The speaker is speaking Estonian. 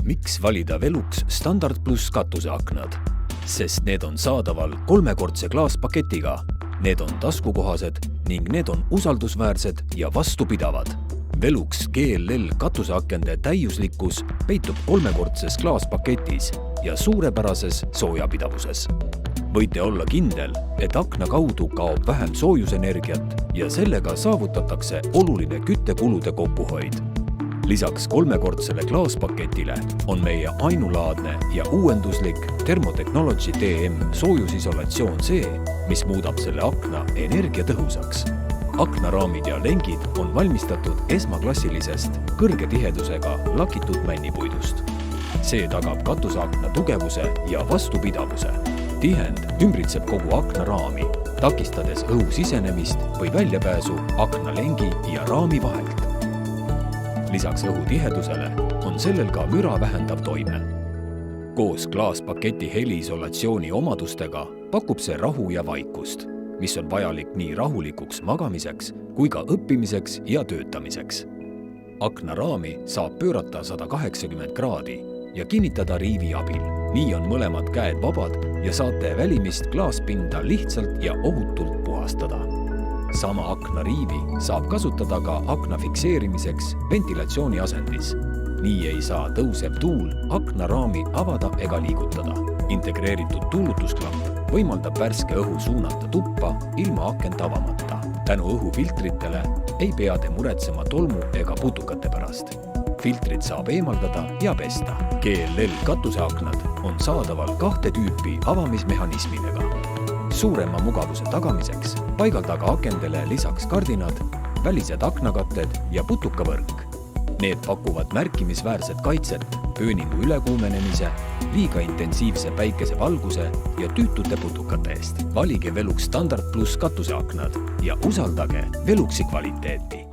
Miks valida Velux Standard Plus katuseaknad? Sest need on saadaval 3-kordse klaaspaketiga. Need on taskukohased ning need on usaldusväärsed ja vastupidavad. Velux GLL katuseakende täiuslikkus peitub 3-kordses klaaspaketis ja suurepärases soojapidavuses. Võite olla kindel, et akna kaudu kaob vähem soojusenergiat ja sellega saavutatakse oluline küttekulude kokkuhoid. Lisaks 3-kordsele klaaspaketile on meie ainulaadne ja uuenduslik Thermotechnology TM soojusisolatsioon see, mis muudab selle akna energiatõhusaks. Aknaraamid ja lengid on valmistatud esmaklassilisest kõrge tihedusega lakitud männipuidust. See tagab katuseakna tugevuse ja vastupidavuse. Tihend ümbritseb kogu aknaraami, takistades õhu sisenemist või väljapääsu aknalengi ja raami vahelt. Lisaks õhu tihedusele on sellel ka müra vähendav toime. Koos klaaspaketi heliisolatsiooni omadustega pakub see rahu ja vaikust, mis on vajalik nii rahulikuks magamiseks kui ka õppimiseks ja töötamiseks. Aknaraami saab pöörata 180 kraadi ja kinnitada riivi abil. Nii on mõlemad käed vabad ja saate välimist klaaspinda lihtsalt ja ohutult puhastada. Sama aknariivi saab kasutada ka akna fikseerimiseks ventilatsiooni asendis. Nii ei saa tõusev tuul aknaraami avada ega liigutada. Integreeritud tuulutusklapp võimaldab värske õhu suunata tuppa ilma akent avamata. Tänu õhufiltritele ei pea te muretsema tolmu ega putukate pärast. Filtrid saab eemaldada ja pesta. GLL katuseaknad on saadaval 2 tüüpi avamismehhanismidega. Suurema mugavuse tagamiseks paigaldaga akendele lisaks kardinad, välised aknakatted ja putukavõrk. Need pakuvad märkimisväärset kaitset pööningu ülekuumenemise, liiga intensiivse päikesevalguse ja tüütute putukate eest. Valige Velux Standard Plus katuseaknad ja usaldage Veluxi kvaliteeti.